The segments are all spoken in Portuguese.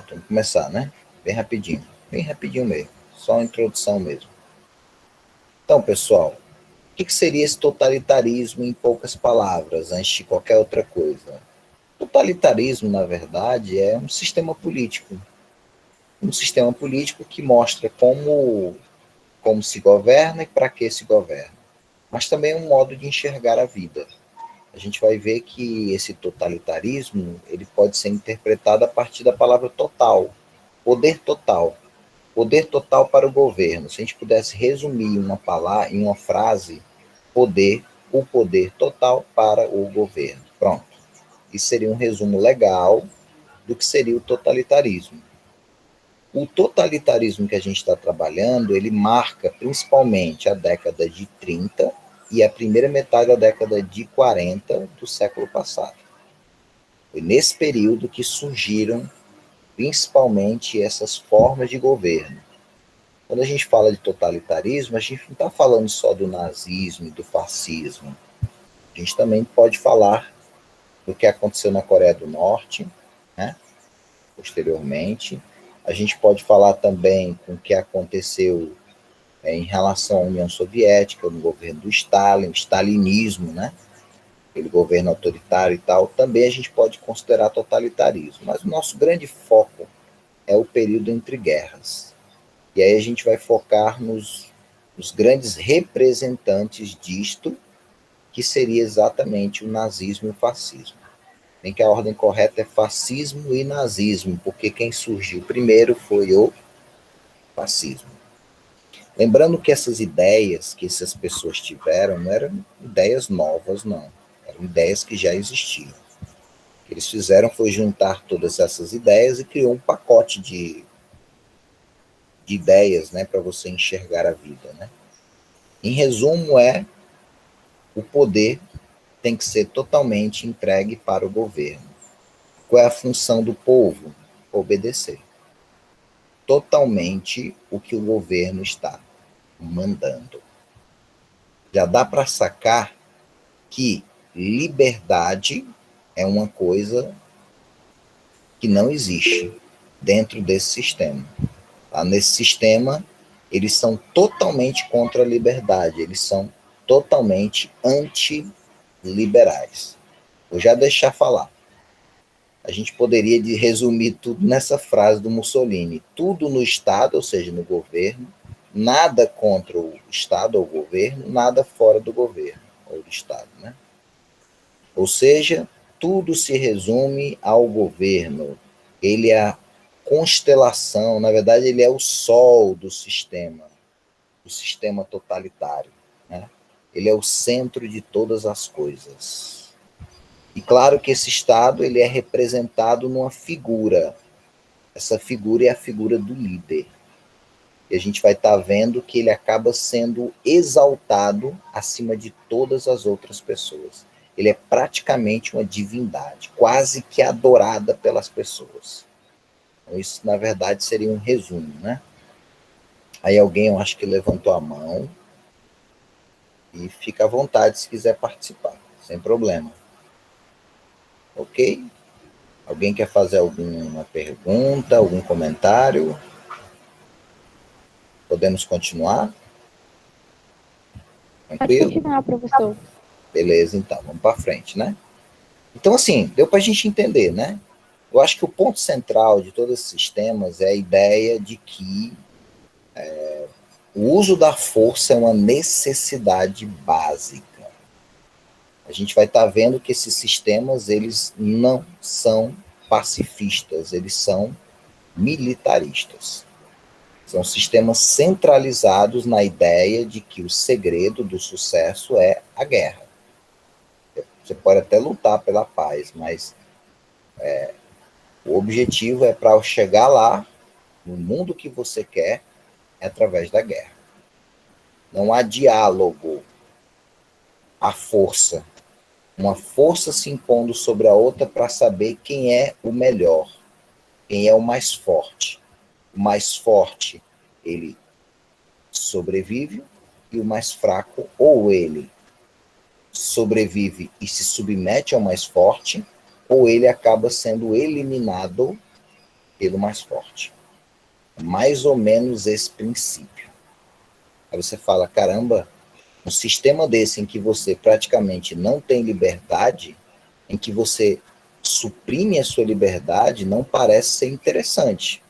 Pronto, vamos começar, né? Bem rapidinho mesmo, só uma introdução mesmo. Então, pessoal, o que seria esse totalitarismo em poucas palavras, antes de qualquer outra coisa? Totalitarismo, na verdade, é um sistema político que mostra como se governa e para que se governa, mas também é um modo de enxergar a vida. A gente vai ver que esse totalitarismo ele pode ser interpretado a partir da palavra total, poder total. Poder total para o governo. Se a gente pudesse resumir em uma frase, o poder total para o governo. Pronto. Isso seria um resumo legal do que seria o totalitarismo. O totalitarismo que a gente está trabalhando, ele marca principalmente a década de 30 e a primeira metade da década de 40 do século passado. Foi nesse período que surgiram principalmente essas formas de governo. Quando a gente fala de totalitarismo, a gente não está falando só do nazismo e do fascismo. A gente também pode falar do que aconteceu na Coreia do Norte, né, posteriormente. A gente pode falar também com o que aconteceu em relação à União Soviética, no governo do Stalin, o stalinismo, né, aquele governo autoritário e tal. Também a gente pode considerar totalitarismo. Mas o nosso grande foco é o período entre guerras. E aí a gente vai focar nos grandes representantes disto, que seria exatamente o nazismo e o fascismo. Bem que a ordem correta é fascismo e nazismo, porque quem surgiu primeiro foi o fascismo. Lembrando que essas ideias que essas pessoas tiveram não eram ideias novas, não. Eram ideias que já existiam. O que eles fizeram foi juntar todas essas ideias e criou um pacote de ideias, né, para você enxergar a vida, né? Em resumo, o poder tem que ser totalmente entregue para o governo. Qual é a função do povo? Obedecer. Totalmente o que o governo está mandando. Já dá para sacar que liberdade é uma coisa que não existe dentro desse sistema. Tá? Nesse sistema, eles são totalmente contra a liberdade, eles são totalmente anti-liberais. Vou já deixar falar. A gente poderia resumir tudo nessa frase do Mussolini: tudo no Estado, ou seja, no governo, nada contra o Estado ou o governo, nada fora do governo ou do Estado, né? Ou seja, tudo se resume ao governo. Ele é a constelação, na verdade, ele é o sol do sistema totalitário, né? Ele é o centro de todas as coisas. E claro que esse Estado ele é representado numa figura. Essa figura é a figura do líder. E a gente vai estar vendo que ele acaba sendo exaltado acima de todas as outras pessoas. Ele é praticamente uma divindade, quase que adorada pelas pessoas. Então, isso, na verdade, seria um resumo, né? Aí alguém, eu acho que levantou a mão. E fica à vontade se quiser participar, sem problema. Ok? Alguém quer fazer alguma pergunta, algum comentário? Podemos continuar? Pode Tranquilo? continuar, professor. Beleza, então, vamos para frente, né? Então, assim, deu para a gente entender, né? Eu acho que o ponto central de todos esses sistemas é a ideia de que o uso da força é uma necessidade básica. A gente vai estar vendo que esses sistemas, eles não são pacifistas, eles são militaristas. São sistemas centralizados na ideia de que o segredo do sucesso é a guerra. Você pode até lutar pela paz, mas o objetivo é para chegar lá, no mundo que você quer, é através da guerra. Não há diálogo, há força. Uma força se impondo sobre a outra para saber quem é o melhor, quem é o mais forte. O mais forte, ele sobrevive, e o mais fraco, ou ele sobrevive e se submete ao mais forte, ou ele acaba sendo eliminado pelo mais forte. Mais ou menos esse princípio. Aí você fala, caramba, um sistema desse em que você praticamente não tem liberdade, em que você suprime a sua liberdade, não parece ser interessante.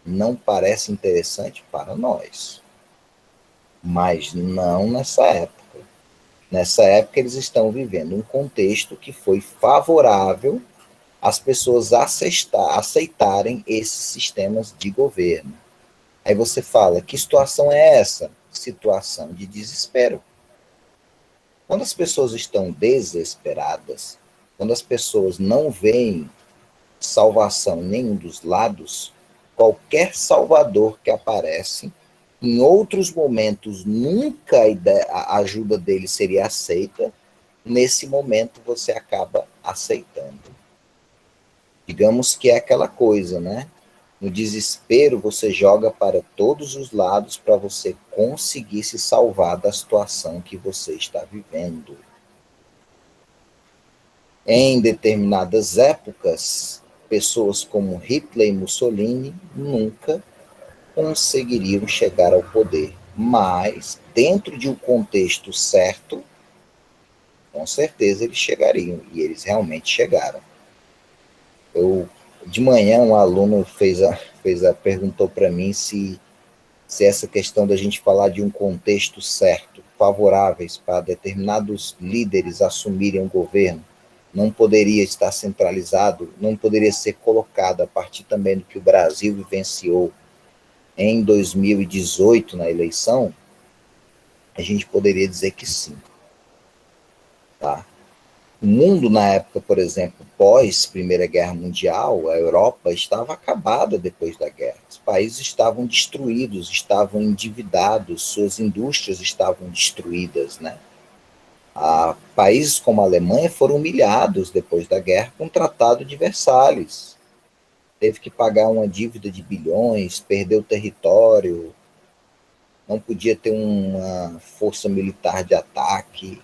Não parece interessante para nós. Mas não nessa época. Nessa época, eles estão vivendo um contexto que foi favorável às pessoas aceitarem esses sistemas de governo. Aí você fala, que situação é essa? Situação de desespero. Quando as pessoas estão desesperadas, quando as pessoas não veem salvação em nenhum dos lados, qualquer salvador que aparece, em outros momentos nunca a ajuda dele seria aceita, nesse momento você acaba aceitando. Digamos que é aquela coisa, né? No desespero, você joga para todos os lados para você conseguir se salvar da situação que você está vivendo. Em determinadas épocas, pessoas como Hitler e Mussolini nunca conseguiriam chegar ao poder, mas dentro de um contexto certo, com certeza eles chegariam, e eles realmente chegaram. De manhã, um aluno perguntou para mim se essa questão da gente falar de um contexto certo, favoráveis para determinados líderes assumirem o governo, não poderia estar centralizado, não poderia ser colocado a partir também do que o Brasil vivenciou em 2018 na eleição, a gente poderia dizer que sim. Tá? O mundo na época, por exemplo, pós Primeira Guerra Mundial, a Europa estava acabada depois da guerra. Os países estavam destruídos, estavam endividados, suas indústrias estavam destruídas, né? Países como a Alemanha foram humilhados depois da guerra com o Tratado de Versalhes. Teve que pagar uma dívida de bilhões, perdeu território, não podia ter uma força militar de ataque.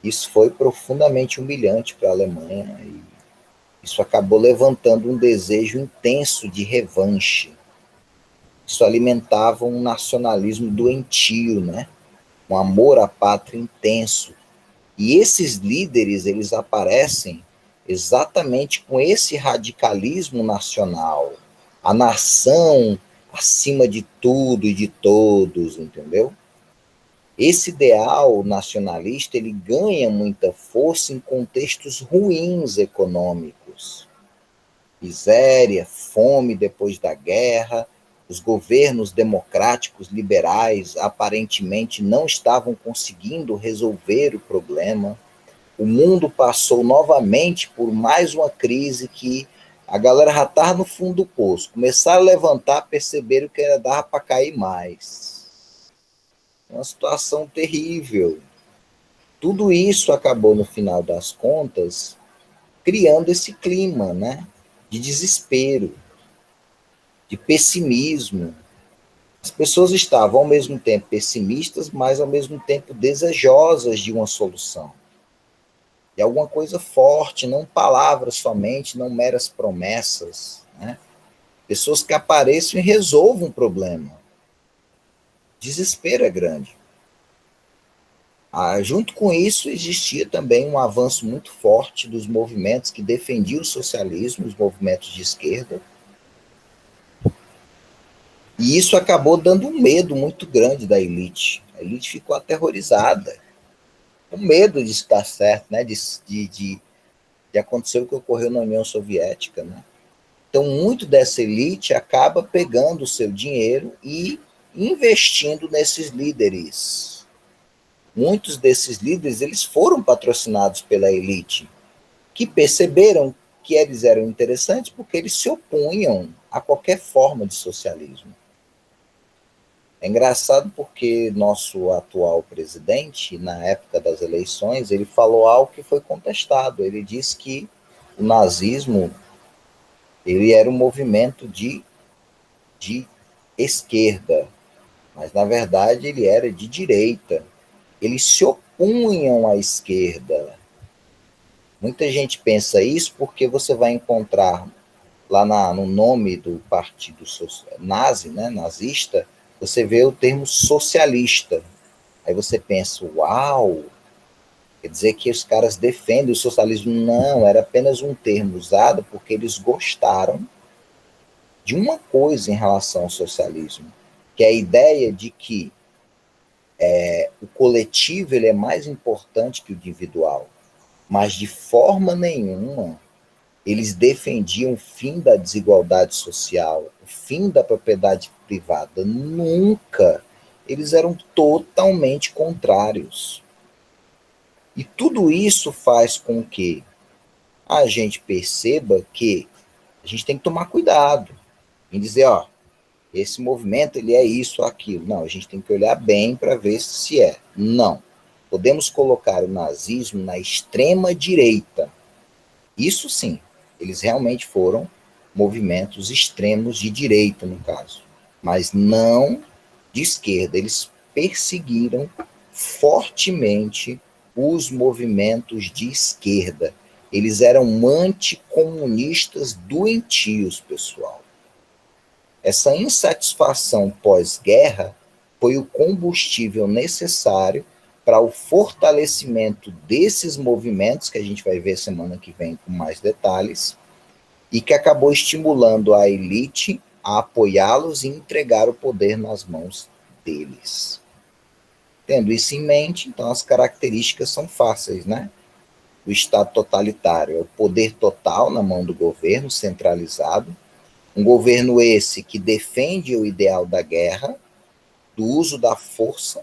Isso foi profundamente humilhante para a Alemanha e isso acabou levantando um desejo intenso de revanche. Isso alimentava um nacionalismo doentio, né? Um amor à pátria intenso. E esses líderes, eles aparecem exatamente com esse radicalismo nacional. A nação acima de tudo e de todos, entendeu? Esse ideal nacionalista ele ganha muita força em contextos ruins econômicos. Miséria, fome depois da guerra, os governos democráticos liberais aparentemente não estavam conseguindo resolver o problema. O mundo passou novamente por mais uma crise que a galera já estava no fundo do poço. Começaram a levantar, perceberam que ainda dava para cair mais. Uma situação terrível. Tudo isso acabou, no final das contas, criando esse clima, né? De desespero, de pessimismo. As pessoas estavam, ao mesmo tempo, pessimistas, mas, ao mesmo tempo, desejosas de uma solução. De alguma coisa forte, não palavras somente, não meras promessas. Né? Pessoas que apareçam e resolvam o problema. Desespero é grande. Junto com isso, existia também um avanço muito forte dos movimentos que defendiam o socialismo, os movimentos de esquerda. E isso acabou dando um medo muito grande da elite. A elite ficou aterrorizada, com medo de estar certo, né? de acontecer o que ocorreu na União Soviética. Né? Então, muito dessa elite acaba pegando o seu dinheiro e investindo nesses líderes. Muitos desses líderes eles foram patrocinados pela elite, que perceberam que eles eram interessantes porque eles se opunham a qualquer forma de socialismo. É engraçado porque nosso atual presidente, na época das eleições, ele falou algo que foi contestado. Ele disse que o nazismo ele era um movimento de esquerda, mas na verdade ele era de direita. Eles se opunham à esquerda. Muita gente pensa isso porque você vai encontrar lá no nome do partido nazi, né, nazista, você vê o termo socialista. Aí você pensa, uau, quer dizer que os caras defendem o socialismo. Não, era apenas um termo usado porque eles gostaram de uma coisa em relação ao socialismo, que é a ideia de que o coletivo ele é mais importante que o individual, mas de forma nenhuma eles defendiam o fim da desigualdade social, o fim da propriedade privada. Nunca. Eles eram totalmente contrários. E tudo isso faz com que a gente perceba que a gente tem que tomar cuidado em dizer, ó, esse movimento ele é isso ou aquilo. Não, a gente tem que olhar bem para ver se é. Não. Podemos colocar o nazismo na extrema direita. Isso sim, eles realmente foram movimentos extremos de direita, no caso, mas não de esquerda. Eles perseguiram fortemente os movimentos de esquerda. Eles eram anticomunistas doentios, pessoal. Essa insatisfação pós-guerra foi o combustível necessário para o fortalecimento desses movimentos, que a gente vai ver semana que vem com mais detalhes, e que acabou estimulando a elite a apoiá-los e entregar o poder nas mãos deles. Tendo isso em mente, então as características são fáceis, né? O Estado totalitário é o poder total na mão do governo, centralizado, um governo esse que defende o ideal da guerra, do uso da força,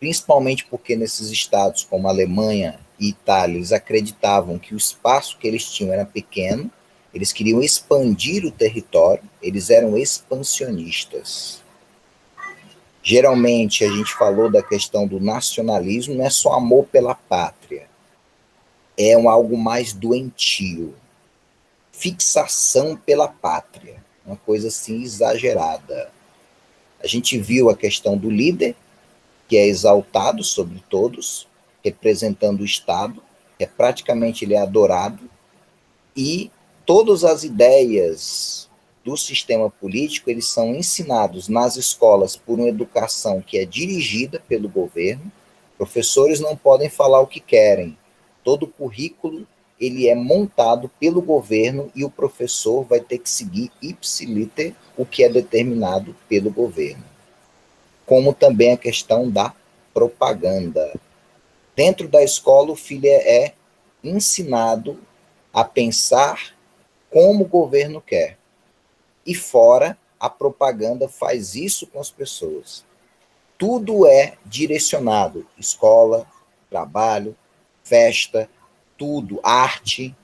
principalmente porque nesses estados como Alemanha e Itália, eles acreditavam que o espaço que eles tinham era pequeno, eles queriam expandir o território, eles eram expansionistas. Geralmente a gente falou da questão do nacionalismo, não é só amor pela pátria, é algo mais doentio, fixação pela pátria, uma coisa assim exagerada. A gente viu a questão do líder, que é exaltado sobre todos, representando o Estado, praticamente ele é adorado, e todas as ideias do sistema político, eles são ensinados nas escolas por uma educação que é dirigida pelo governo. Professores não podem falar o que querem. Todo o currículo ele é montado pelo governo e o professor vai ter que seguir ipsiliter o que é determinado pelo governo. Como também a questão da propaganda. Dentro da escola, o filho é ensinado a pensar como o governo quer. E fora, a propaganda faz isso com as pessoas. Tudo é direcionado. Escola, trabalho, festa, tudo, arte,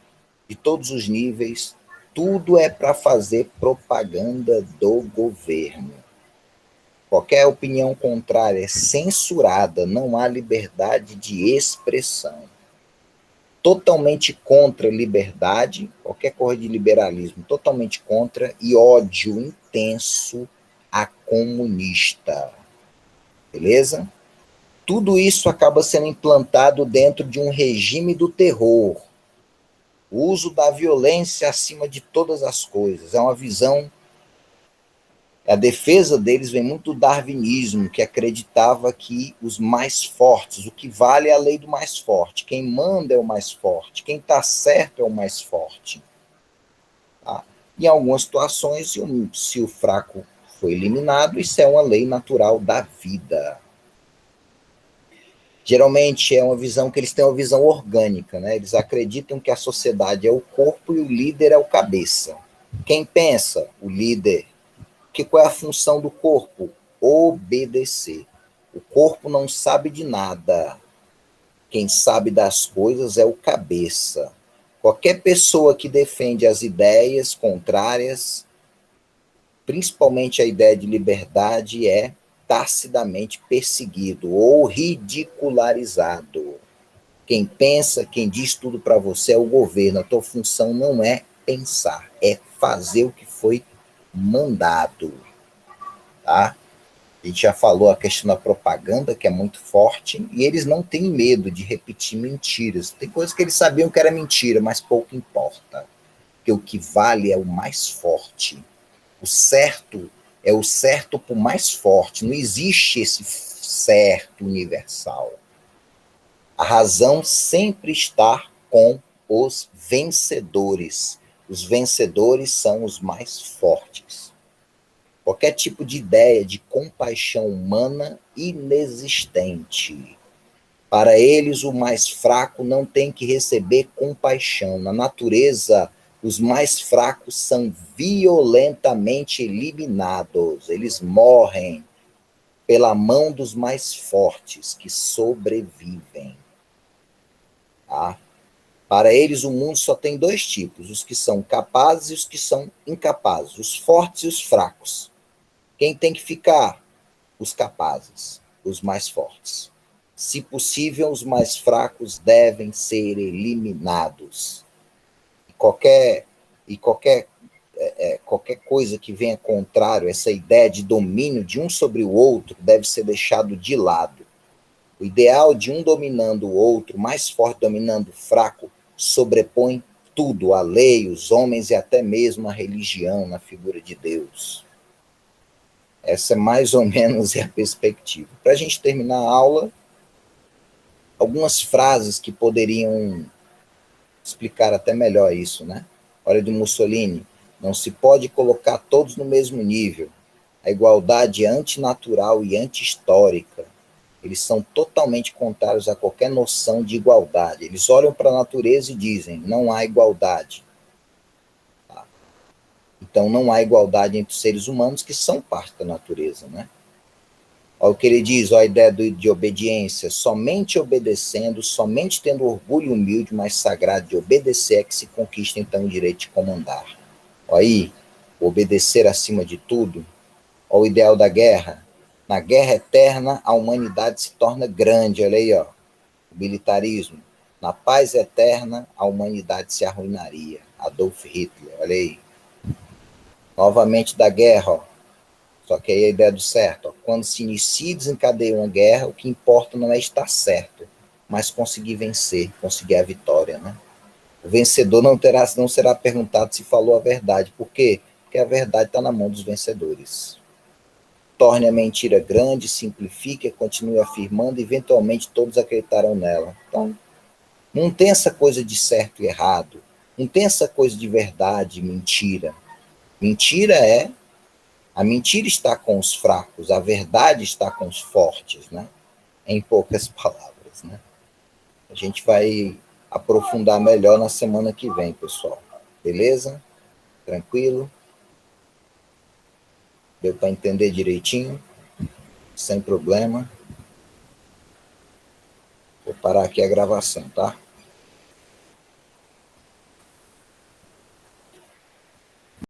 de todos os níveis, tudo é para fazer propaganda do governo. Qualquer opinião contrária é censurada, não há liberdade de expressão. Totalmente contra a liberdade, qualquer corrente de liberalismo, totalmente contra, e ódio intenso a comunista. Beleza? Tudo isso acaba sendo implantado dentro de um regime do terror. O uso da violência acima de todas as coisas. É uma visão. A defesa deles vem muito do darwinismo, que acreditava que os mais fortes, o que vale é a lei do mais forte. Quem manda é o mais forte. Quem está certo é o mais forte. Tá? Em algumas situações, se o fraco foi eliminado, isso é uma lei natural da vida. Geralmente é uma visão que eles têm uma visão orgânica, né? Eles acreditam que a sociedade é o corpo e o líder é o cabeça. Quem pensa? O líder. Qual é a função do corpo? Obedecer. O corpo não sabe de nada. Quem sabe das coisas é o cabeça. Qualquer pessoa que defende as ideias contrárias, principalmente a ideia de liberdade, é tacidamente perseguido ou ridicularizado. Quem pensa, quem diz tudo para você é o governo. A tua função não é pensar, é fazer o que foi mandado. Tá? A gente já falou a questão da propaganda, que é muito forte, e eles não têm medo de repetir mentiras. Tem coisas que eles sabiam que era mentira, mas pouco importa. Porque porque o que vale é o mais forte. O certo é o certo por mais forte. Não existe esse certo universal. A razão sempre está com os vencedores. Os vencedores são os mais fortes. Qualquer tipo de ideia de compaixão humana inexistente. Para eles, o mais fraco não tem que receber compaixão. Na natureza, os mais fracos são violentamente eliminados. Eles morrem pela mão dos mais fortes, que sobrevivem. Tá? Para eles, o mundo só tem dois tipos: os que são capazes e os que são incapazes, os fortes e os fracos. Quem tem que ficar? Os capazes, os mais fortes. Se possível, os mais fracos devem ser eliminados. E qualquer coisa que venha contrário, essa ideia de domínio de um sobre o outro, deve ser deixado de lado. O ideal de um dominando o outro, mais forte dominando o fraco, sobrepõe tudo, a lei, os homens e até mesmo a religião na figura de Deus. Essa é mais ou menos a perspectiva. Para a gente terminar a aula, algumas frases que poderiam explicar até melhor isso, né? Olha, de Mussolini: não se pode colocar todos no mesmo nível. A igualdade é antinatural e anti-histórica. Eles são totalmente contrários a qualquer noção de igualdade. Eles olham para a natureza e dizem: não há igualdade. Tá? Então, não há igualdade entre os seres humanos, que são parte da natureza, né? Olha o que ele diz, olha a ideia de obediência: somente obedecendo, somente tendo orgulho humilde, mas sagrado de obedecer, é que se conquista então o direito de comandar. Olha aí, obedecer acima de tudo. Olha o ideal da guerra: na guerra eterna, a humanidade se torna grande. Olha aí, ó, o militarismo. Na paz eterna, a humanidade se arruinaria. Adolf Hitler, olha aí. Novamente da guerra, ó. Só que aí a ideia do certo: ó, quando se inicia e desencadeia uma guerra, o que importa não é estar certo, mas conseguir vencer, conseguir a vitória, né? O vencedor não será perguntado se falou a verdade. Por quê? Porque a verdade está na mão dos vencedores. Torne a mentira grande, simplifique, continue afirmando, e eventualmente todos acreditarão nela. Então, não tem essa coisa de certo e errado, não tem essa coisa de verdade e mentira. Mentira é A mentira está com os fracos, a verdade está com os fortes, né? Em poucas palavras, né? A gente vai aprofundar melhor na semana que vem, pessoal. Beleza? Tranquilo? Deu para entender direitinho? Sem problema. Vou parar aqui a gravação, tá?